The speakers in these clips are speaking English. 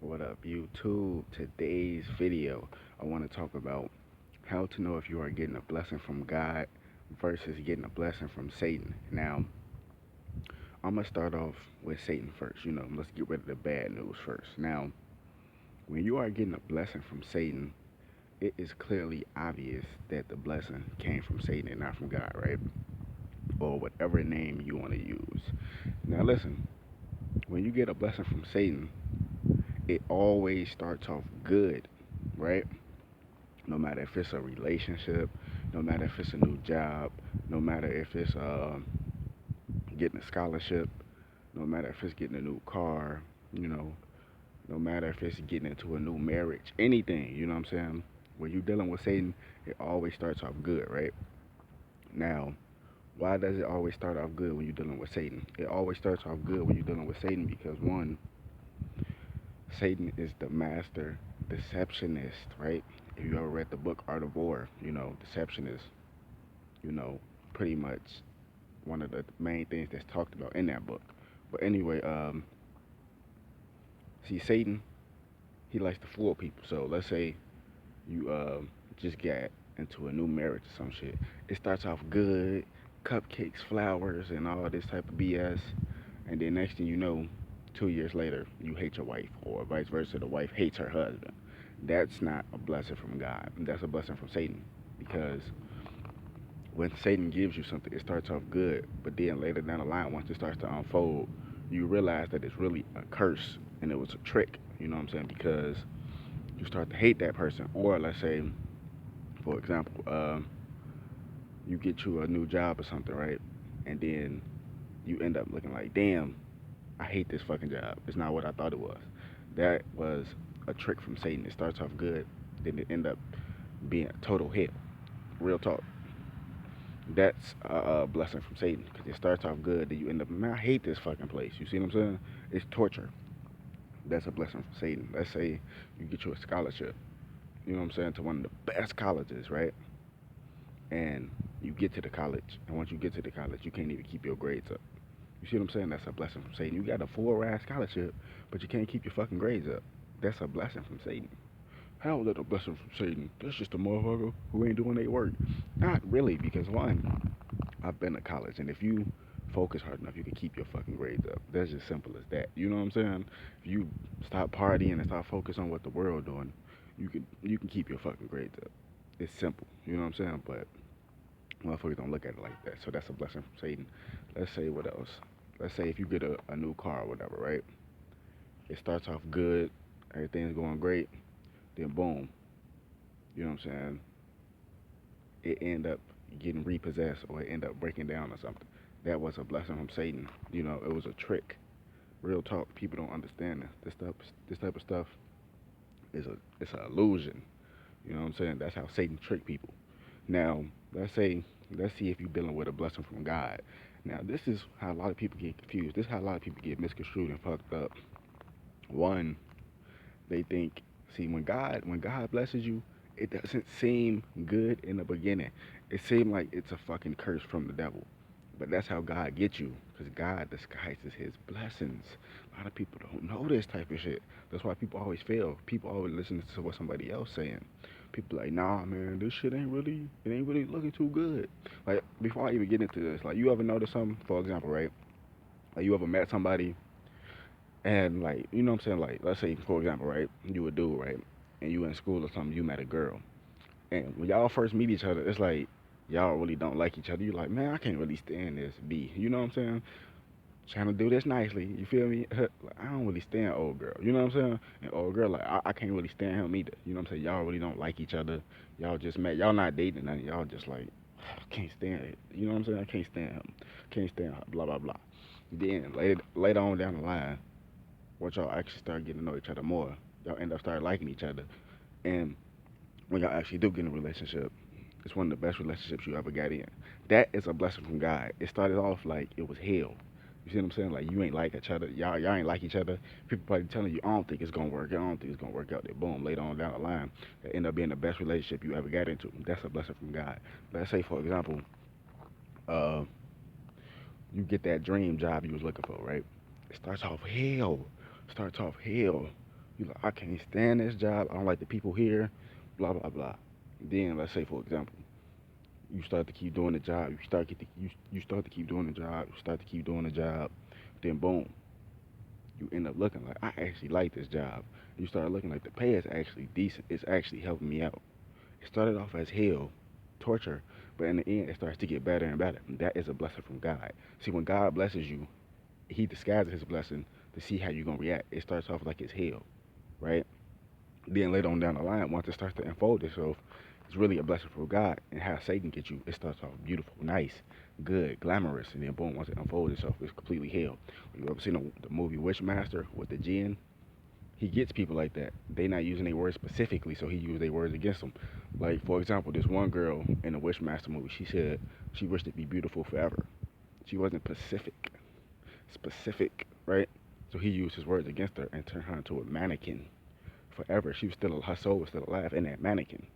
What up, YouTube? Today's video, I want to talk about how to know if you are getting a blessing from God versus getting a blessing from Satan. Now, I'm going to start off with Satan first. Let's get rid of the bad news first. Now, when you are getting a blessing from Satan, it is clearly obvious that the blessing came from Satan and not from God, right? Or whatever name you want to use. Now, listen, when you get a blessing from Satan, it always starts off good, right? No matter if it's a relationship, no matter if it's a new job, no matter if it's getting a scholarship, no matter if it's getting a new car, you know, no matter if it's getting into a new marriage, anything, you know what I'm saying? When you're dealing with Satan, it always starts off good, right? Now, why does it always start off good when you're dealing with Satan? It always starts off good when you're dealing with Satan because one, Satan is the master deceptionist, right? If you ever read the book Art of War, deception is, you know, pretty much one of the main things that's talked about in that book. But anyway, see, Satan, he likes to fool people. So let's say you just got into a new marriage or some shit. It starts off good, cupcakes, flowers, and all this type of BS. And then next thing you know, 2 years later, you hate your wife, or vice versa, the wife hates her husband. That's not a blessing from God. That's a blessing from Satan. Because when Satan gives you something, it starts off good, but then later down the line, once it starts to unfold, you realize that it's really a curse and it was a trick. You know what I'm saying? Because you start to hate that person, or let's say, for example, you get you a new job or something, right? And then you end up looking like, damn, I hate this fucking job. It's not what I thought it was. That was a trick from Satan. It starts off good, then it end up being a total hit. Real talk. That's a blessing from Satan because it starts off good, then you end up, man, I hate this fucking place. You see what I'm saying? It's torture. That's a blessing from Satan. Let's say you get you a scholarship, you know what I'm saying, to one of the best colleges, right? And you get to the college, and once you get to the college, you can't even keep your grades up. You see what I'm saying? That's a blessing from Satan. You got a full ride scholarship, but you can't keep your fucking grades up. That's a blessing from Satan. How is that a blessing from Satan? That's just a motherfucker who ain't doing their work. Not really, because one, I've been to college, and if you focus hard enough, you can keep your fucking grades up. That's just simple as that. You know what I'm saying? If you stop partying and start focus on what the world doing, you can keep your fucking grades up. It's simple. You know what I'm saying? But motherfuckers don't look at it like that. So that's a blessing from Satan. Let's say what else? Let's say if you get a new car or whatever, right? It starts off good, everything's going great, then boom, you know what I'm saying? It end up getting repossessed or it end up breaking down or something. That was a blessing from Satan. It was a trick. Real talk. People don't understand this. This type of stuff is a it's an illusion. You know what I'm saying? That's how Satan trick people. Now, let's see if you're dealing with a blessing from God. Now, this is how a lot of people get confused. This is how a lot of people get misconstrued and fucked up. One, they think, see, when God blesses you, it doesn't seem good in the beginning. It seems like it's a fucking curse from the devil. But that's how God gets you, because God disguises his blessings. A lot of people don't know this type of shit. That's why people always fail. People always listen to what somebody else saying. People like, nah, man, this shit ain't really looking too good. Like, before I even get into this, like, you ever notice something? For example, right? Like, you ever met somebody and, like, you know what I'm saying? Like, let's say, for example, right? You a dude, right? And you in school or something, you met a girl. And when y'all first meet each other, it's like, y'all really don't like each other. You're like, man, I can't really stand this B. You know what I'm saying? Trying to do this nicely. You feel me? Like, I don't really stand old girl. You know what I'm saying? And old girl, like, I can't really stand him either. You know what I'm saying? Y'all really don't like each other. Y'all just met. Y'all not dating nothing. Y'all just like, I can't stand it. You know what I'm saying? I can't stand him. Can't stand her. Blah blah blah. Then later on down the line, once y'all actually start getting to know each other more, y'all end up start liking each other. And when y'all actually do get in a relationship, it's one of the best relationships you ever got in. That is a blessing from God. It started off like it was hell. You see what I'm saying? Like you ain't like each other. Y'all ain't like each other. People probably telling you, I don't think it's gonna work. I don't think it's gonna work out. There, boom. Later on down the line, it end up being the best relationship you ever got into. That's a blessing from God. Let's say, for example, uh, you get that dream job you was looking for, right? It starts off hell. Starts off hell. You like, I can't stand this job. I don't like the people here. Blah blah blah. Then let's say for example, you start to keep doing the job. You start to keep doing the job. You start to keep doing the job. Then boom, you end up looking like I actually like this job. You start looking like the pay is actually decent. It's actually helping me out. It started off as hell, torture, but in the end, it starts to get better and better. And that is a blessing from God. See, when God blesses you, He disguises His blessing to see how you're gonna react. It starts off like it's hell, right? Then later on down the line, once it starts to unfold itself, it's really a blessing from God. And how Satan gets you, it starts off beautiful, nice, good, glamorous, and then boom, once it unfolds itself, it's completely hell. You ever seen the movie Wishmaster with the jinn? He gets people like that. They not using their words specifically, so he used their words against them. Like for example, this one girl in the Wishmaster movie, she said she wished to be beautiful forever. She wasn't specific, right? So he used his words against her and turned her into a mannequin forever. She was still, her soul was still alive in that mannequin,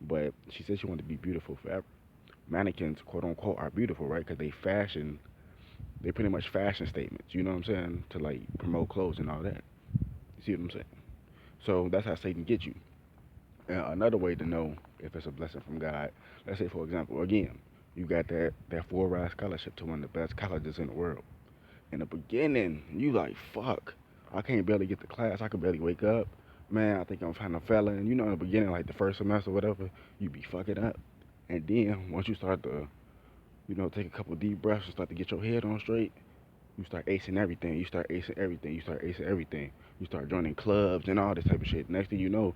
but she said she wanted to be beautiful forever. Mannequins, quote unquote, are beautiful, right? Because they pretty much fashion statements. You know what I'm saying? To like promote clothes and all that. You see what I'm saying? So that's how Satan gets you. Another way to know if it's a blessing from God, let's say for example, again, you got that full ride scholarship to one of the best colleges in the world. In the beginning, you like fuck, I can't barely get to class. I can barely wake up. Man, I think I'm kind of failing. You know, in the beginning, like the first semester, or whatever, you be fucking up. And then once you start to, take a couple deep breaths and start to get your head on straight, you start acing everything. You start acing everything. You start acing everything. You start joining clubs and all this type of shit. Next thing you know,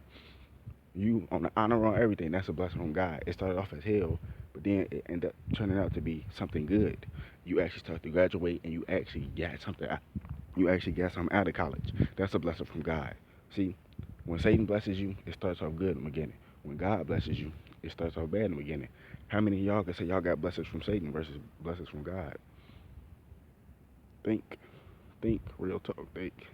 you on the honor roll, everything. That's a blessing from God. It started off as hell, but then it ended up turning out to be something good. You actually start to graduate, and you actually got something. You actually got something out of college. That's a blessing from God. See, when Satan blesses you, it starts off good in the beginning. When God blesses you, it starts off bad in the beginning. How many of y'all can say y'all got blessings from Satan versus blessings from God? Think, think, real talk, think.